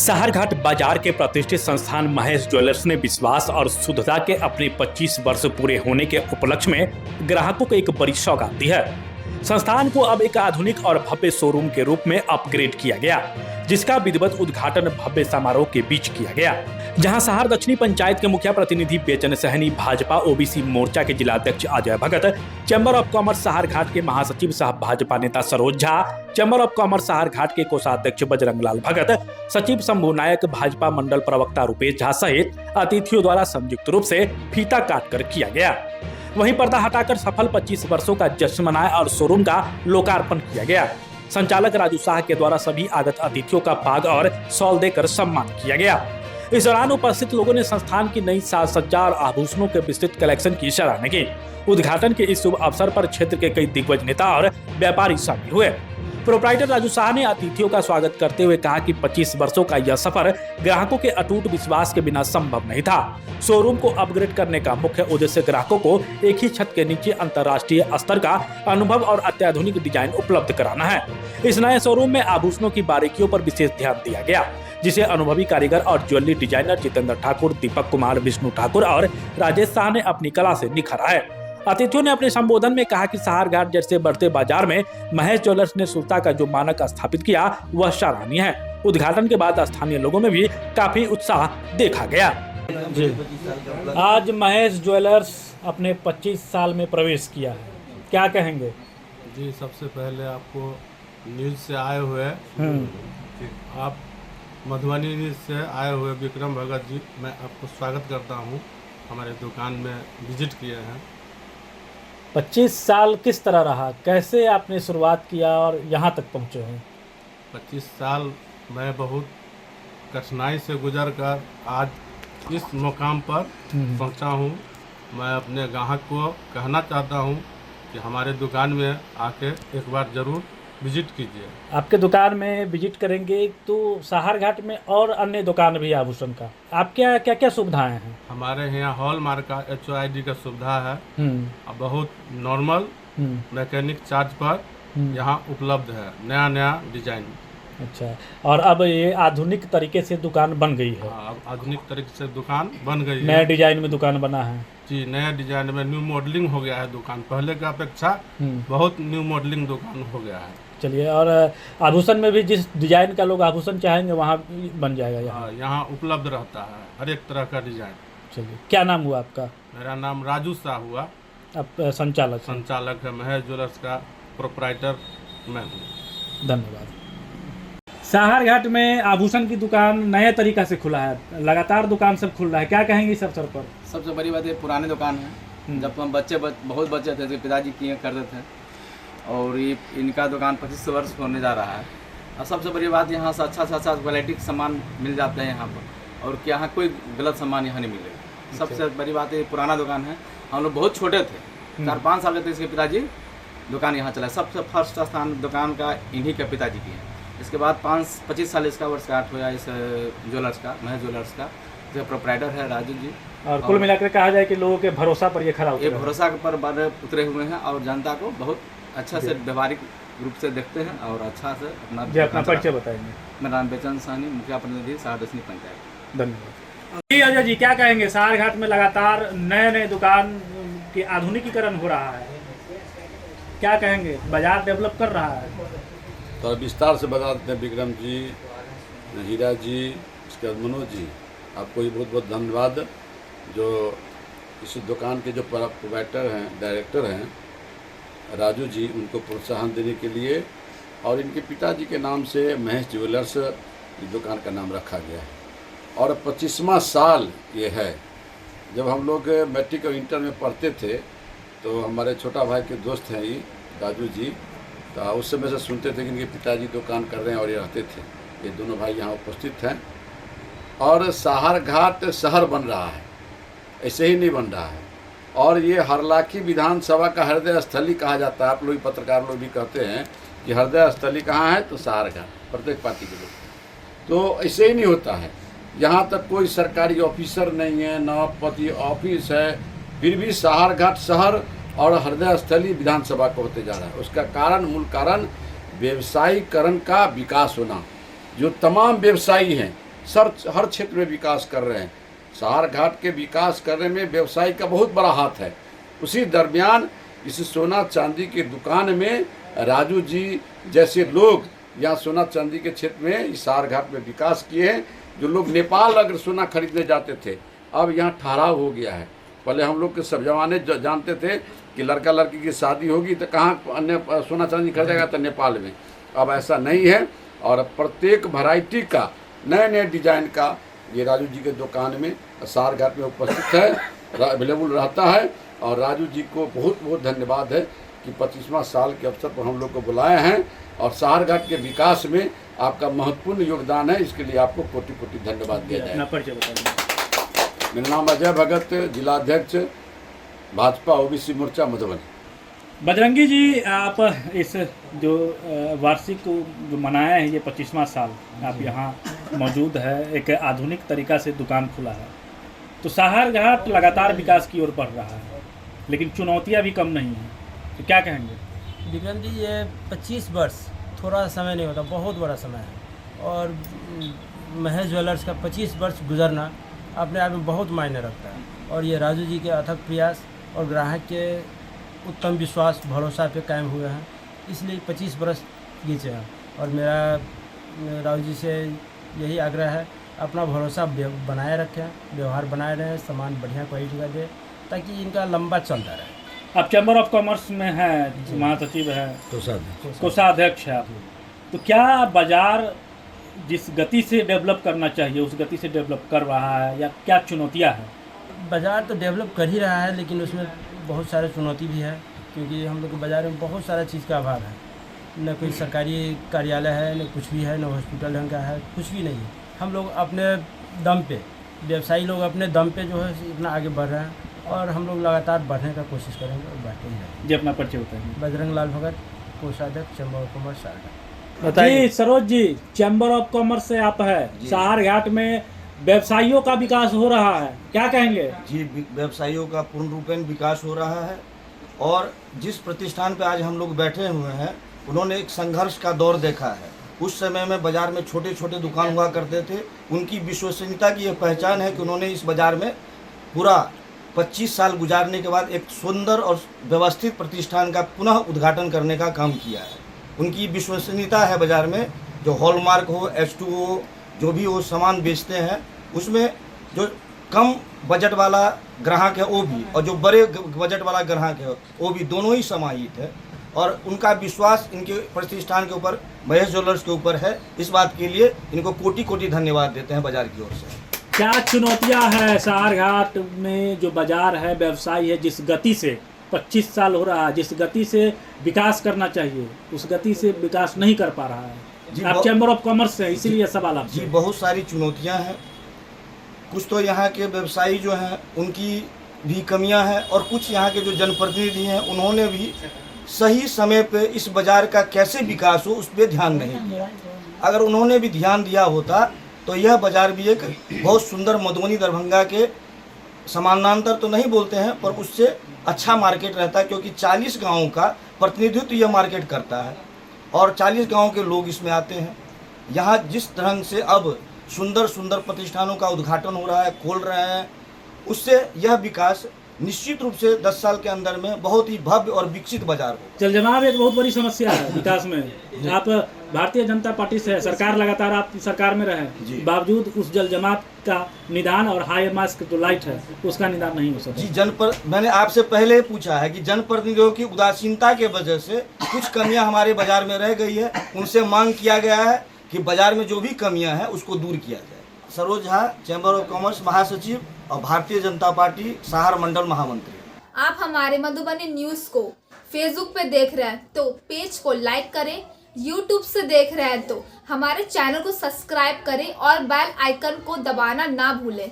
सहारघाट बाजार के प्रतिष्ठित संस्थान महेश ज्वेलर्स ने विश्वास और शुद्धता के अपने 25 वर्ष पूरे होने के उपलक्ष्य में ग्राहकों को एक बड़ी सौगात दी है। संस्थान को अब एक आधुनिक और भव्य शोरूम के रूप में अपग्रेड किया गया, जिसका विधिवत उद्घाटन भव्य समारोह के बीच किया गया, जहां सहार दक्षिणी पंचायत के मुखिया प्रतिनिधि बेचन सहनी, भाजपा ओबीसी मोर्चा के जिलाध्यक्ष अजय भगत, चैम्बर ऑफ कॉमर्स सहारघाट के महासचिव सह भाजपा नेता Saroj Jha, chamber of commerce Saharghat के कोषाध्यक्ष बजरंगलाल भगत, सचिव शंभू नायक, भाजपा मंडल प्रवक्ता रुपेश झा सहित अतिथियों द्वारा संयुक्त रूप से फीता काटकर किया गया। वहीं पर्दा हटाकर सफल 25 वर्षों का जश्न मनाया और शोरूम का लोकार्पण किया गया। संचालक राजू शाह के द्वारा सभी आगत अतिथियों का पाग और शॉल देकर सम्मान किया गया। इस दौरान उपस्थित लोगों ने संस्थान की नई साज सज्जा और आभूषणों के विस्तृत कलेक्शन की सराहना की। उद्घाटन के इस शुभ अवसर पर क्षेत्र के कई दिग्गज नेता और व्यापारी शामिल हुए। प्रोप्राइटर राजू शाह ने अतिथियों का स्वागत करते हुए कहा कि 25 वर्षों का यह सफर ग्राहकों के अटूट विश्वास के बिना संभव नहीं था। शोरूम को अपग्रेड करने का मुख्य उद्देश्य ग्राहकों को एक ही छत के नीचे अंतर्राष्ट्रीय स्तर का अनुभव और अत्याधुनिक डिजाइन उपलब्ध कराना है। इस नए शोरूम में आभूषणों की बारीकियों पर विशेष ध्यान दिया गया, जिसे अनुभवी कारीगर और ज्वेलरी डिजाइनर जितेंद्र ठाकुर, दीपक कुमार, विष्णु ठाकुर और राजेश शाह ने अपनी कला से निखारा है। अतिथियों ने अपने संबोधन में कहा कि सहारघाट जैसे बढ़ते बाजार में महेश ज्वेलर्स ने शुद्धता का जो मानक स्थापित किया वह सराहनीय है। उद्घाटन के बाद स्थानीय लोगों में भी काफी उत्साह देखा गया। जी, आज महेश ज्वेलर्स अपने 25 साल में प्रवेश किया है, क्या कहेंगे? जी, सबसे पहले आपको न्यूज़ से आए हुए आप मधुबनी न्यूज़ से आए हुए विक्रम भगत जी, मैं आपको स्वागत करता हूं। हमारे दुकान में विजिट किए हैं। 25 साल किस तरह रहा, कैसे आपने शुरुआत किया और यहाँ तक पहुँचे हैं? 25 साल मैं बहुत कठिनाई से गुजर कर आज इस मुकाम पर पहुँचा हूँ। मैं अपने ग्राहक को कहना चाहता हूँ कि हमारे दुकान में आके एक बार ज़रूर विजिट कीजिए। आपके दुकान में विजिट करेंगे तो सहारघाट में और अन्य दुकान भी आभूषण का, आपके यहाँ क्या क्या सुविधाएं हैं? हमारे यहाँ हॉलमार्क का HOID का सुविधा है, बहुत नॉर्मल मैकेनिक चार्ज पर यहाँ उपलब्ध है, नया नया डिजाइन। अच्छा, और अब ये आधुनिक तरीके से दुकान बन गई है? अब आधुनिक तरीके से दुकान बन गई है, नए डिजाइन में दुकान बना है। जी, नया डिजाइन में न्यू मॉडलिंग हो गया है दुकान, पहले की अपेक्षा बहुत न्यू मॉडलिंग दुकान हो गया है। चलिए, और आभूषण में भी जिस डिजाइन का लोग आभूषण चाहेंगे वहाँ बन जाएगा? यहाँ उपलब्ध रहता है हर एक तरह का डिजाइन। चलिए, क्या नाम हुआ आपका? मेरा नाम राजू शाह हुआ। आप संचालक है महेश ज्वेलर्स का, प्रोप्राइटर मैं हूँ। धन्यवाद। सहारघाट में आभूषण की दुकान नए तरीका से खुला है, लगातार दुकान सब खुल रहा है, क्या कहेंगे इस अवसर पर? सबसे बड़ी बात ये पुरानी दुकान है, जब हम बहुत बच्चे थे तो पिताजी किए करते थे, और ये इनका दुकान 25 वर्ष होने जा रहा है। और सबसे बड़ी बात यहाँ से अच्छा क्वालिटी के सामान मिल जाते हैं यहाँ पर, और यहाँ कोई गलत सामान यहाँ नहीं मिलेगा। सबसे बड़ी बात ये पुराना दुकान है, हम लोग बहुत छोटे थे, 4-5 साल के थे, इसके पिताजी दुकान यहाँ चला। सबसे फर्स्ट स्थान दुकान का इन्हीं के पिताजी की है। इसके बाद 25 साल इसका वर्षगांठ हुआ इस ज्वेलर्स का, महेश ज्वेलर्स का, जो प्रोप्राइटर है राजू जी। और कुल मिलाकर कहा जाए कि लोगों के भरोसा पर ये खरा उतरा है। ये भरोसा पर उतरे हुए हैं और जनता को बहुत अच्छा से व्यवहारिक रूप से देखते हैं और अच्छा से अपना परिचय बताएंगे। मेरा नाम बेचन सहनी, मुखिया प्रतिनिधि सहार दक्षिणी पंचायत। धन्यवाद। जी अजय जी, क्या कहेंगे? सहारघाट में लगातार नए दुकान की आधुनिकीकरण हो रहा है, क्या कहेंगे? बाजार डेवलप कर रहा है? तो विस्तार से बता देते हैं विक्रम जी, हीरा जी, इसके बाद मनोज जी, आपको ही बहुत बहुत धन्यवाद जो इस दुकान के जो प्रोप्राइटर हैं, डायरेक्टर हैं राजू जी, उनको प्रोत्साहन देने के लिए, और इनके पिताजी के नाम से महेश ज्वेलर्स इस दुकान का नाम रखा गया है। और 25वां साल ये है। जब हम लोग मैट्रिक और इंटर में पढ़ते थे तो हमारे छोटा भाई के दोस्त हैं ये राजू जी, तो उस समय से सुनते थे कि इनके पिताजी दुकान कर रहे हैं और ये रहते थे। ये दोनों भाई यहाँ उपस्थित हैं। और सहारघाट शहर बन रहा है, ऐसे ही नहीं बन रहा है। और ये हरलाखी विधानसभा का हृदय स्थली कहा जाता है। आप लोग पत्रकार लोग भी कहते हैं कि हृदय स्थली कहाँ है, तो सहारघाट, प्रत्येक पार्टी के लोग। तो ऐसे ही नहीं होता है। यहाँ तक कोई सरकारी ऑफिसर नहीं है, न पति ऑफिस है, फिर भी सहारघाट शहर और हृदय स्थली विधानसभा को होते जा रहा है। उसका मूल कारण व्यवसायीकरण का विकास होना। जो तमाम व्यवसायी हैं हर क्षेत्र में विकास कर रहे हैं। सहार घाट के विकास करने में व्यवसायी का बहुत बड़ा हाथ है। उसी दरमियान इस सोना चांदी की दुकान में राजू जी जैसे लोग यहाँ सोना चांदी के क्षेत्र में इस सहार घाट में विकास किए हैं। जो लोग नेपाल अगर सोना खरीदने जाते थे, अब यहाँ ठहराव हो गया है। पहले हम लोग के सब जमाने जानते थे कि लड़का लड़की की शादी होगी तो कहाँ अन्य सोना चांदी खरीदेगा, तो नेपाल में। अब ऐसा नहीं है और प्रत्येक वैरायटी का नए नए डिजाइन का ये राजू जी के दुकान में सहार घाट में उपस्थित है, अवेलेबल रहता है। और राजू जी को बहुत बहुत धन्यवाद है कि 25वां साल के अवसर पर हम लोग को बुलाए हैं और सहार घाट के विकास में आपका महत्वपूर्ण योगदान है। इसके लिए आपको कोटि कोटि धन्यवाद दिया जाए। मेरा नाम अजय भगत, जिलाध्यक्ष भाजपा ओबीसी मोर्चा मधुबनी। बजरंगी जी, आप इस जो वार्षिक जो मनाया है ये 25वां साल, आप यहाँ मौजूद है, एक आधुनिक तरीका से दुकान खुला है, तो सहार घाट लगातार विकास की ओर बढ़ रहा है, लेकिन चुनौतियाँ भी कम नहीं हैं, तो क्या कहेंगे? विक्रम जी, ये 25 वर्ष थोड़ा समय नहीं होता, बहुत बड़ा समय है। और महेश ज्वेलर्स का 25 वर्ष गुजरना अपने आप में बहुत मायने रखता है। और ये राजू जी के अथक प्रयास और ग्राहक के उत्तम विश्वास भरोसा पे कायम हुए हैं, इसलिए 25 वर्ष खींचे हैं। और मेरा राजू जी से यही आग्रह है, अपना भरोसा बनाए रखें, व्यवहार बनाए रहें, सामान बढ़िया क्वालिटी का दें, ताकि इनका लंबा चलता रहे। आप चैम्बर ऑफ कॉमर्स में हैं, महासचिव है, कोषाध्यक्ष है आप, तो क्या बाजार जिस गति से डेवलप करना चाहिए उस गति से डेवलप कर रहा है, या क्या चुनौतियां हैं? बाज़ार तो डेवलप कर ही रहा है, लेकिन उसमें बहुत सारे चुनौती भी है, क्योंकि हम लोग के बाज़ार में बहुत सारा चीज़ का अभाव है। न कोई सरकारी कार्यालय है, न कुछ भी है, न हॉस्पिटल ढंग का है, कुछ भी नहीं है। हम लोग अपने दम पे, व्यवसायी लोग अपने दम पे जो है इतना आगे बढ़ रहे हैं, और हम लोग लगातार बढ़ने का कोशिश करेंगे और बढ़ते ही रहेंगे। जी, अपना परिचय बताएंगे। बजरंग लाल भगत, कोषाध्यक्ष, chamber of commerce Saharghat. जी Saroj ji, chamber of commerce से आप है, सहार घाट में व्यवसायियों का विकास हो रहा है, क्या कहेंगे? जी, व्यवसायियों का पूर्ण रूपेण विकास हो रहा है। और जिस प्रतिष्ठान पे आज हम लोग बैठे हुए हैं, उन्होंने एक संघर्ष का दौर देखा है। उस समय में बाजार में छोटे छोटे दुकान हुआ करते थे, उनकी विश्वसनीयता की यह पहचान है कि उन्होंने इस बाजार में पूरा 25 साल गुजारने के बाद एक सुंदर और व्यवस्थित प्रतिष्ठान का पुनः उद्घाटन करने का काम किया है। उनकी विश्वसनीयता है बाज़ार में, जो हॉलमार्क हो, H2O, जो भी वो सामान बेचते हैं, उसमें जो कम बजट वाला ग्राहक है वो भी, और जो बड़े बजट वाला ग्राहक है वो भी, दोनों ही समाहित है। और उनका विश्वास इनके प्रतिष्ठान के ऊपर, महेश ज्वेलर्स के ऊपर है। इस बात के लिए इनको कोटि कोटि धन्यवाद देते हैं बाज़ार की ओर से। क्या चुनौतियां है सहार घाट में? जो बाजार है, व्यवसाय है, जिस गति से 25 साल हो रहा है, जिस गति से विकास करना चाहिए उस गति से विकास नहीं कर पा रहा है। आप चैम्बर ऑफ कॉमर्स से, इसीलिए सवाल आपसे। जी, बहुत सारी चुनौतियां हैं। कुछ तो यहाँ के व्यवसायी जो हैं उनकी भी कमियां हैं, और कुछ यहाँ के जो जनप्रतिनिधि हैं उन्होंने भी सही समय पे इस बाज़ार का कैसे विकास हो उस पर ध्यान नहीं दिया। अगर उन्होंने भी ध्यान दिया होता तो यह बाज़ार भी एक बहुत सुंदर मधुबनी दरभंगा के समानांतर तो नहीं बोलते हैं, पर उससे अच्छा मार्केट रहता है, क्योंकि 40 गाँवों का प्रतिनिधित्व यह मार्केट करता है और 40 गाँव के लोग इसमें आते हैं। यहाँ जिस ढंग से अब सुंदर सुंदर प्रतिष्ठानों का उद्घाटन हो रहा है, खोल रहे हैं, उससे यह विकास निश्चित रूप से 10 साल के अंदर में बहुत ही भव्य और विकसित बाजार हो। जलजमाव एक बहुत बड़ी समस्या है विकास में। आप भारतीय जनता पार्टी से है, सरकार लगातार आप सरकार में रहे, बावजूद उस जलजमाव का निदान और हाई मास्क जो लाइट है उसका निदान नहीं हो सका। जी, मैंने आपसे पहले पूछा है कि जनप्रतिनिधियों की उदासीनता के वजह से कुछ कमियां हमारे बाजार में रह गई है। उनसे मांग किया गया है कि बाजार में जो भी कमियां हैं उसको दूर किया जाए। Saroj Jha, chamber of commerce महासचिव और भारतीय जनता पार्टी सहार मंडल महामंत्री। आप हमारे मधुबनी न्यूज को फेसबुक पे देख रहे हैं तो पेज को लाइक करें, यूट्यूब से देख रहे हैं तो हमारे चैनल को सब्सक्राइब करें और बेल आइकन को दबाना ना भूलें।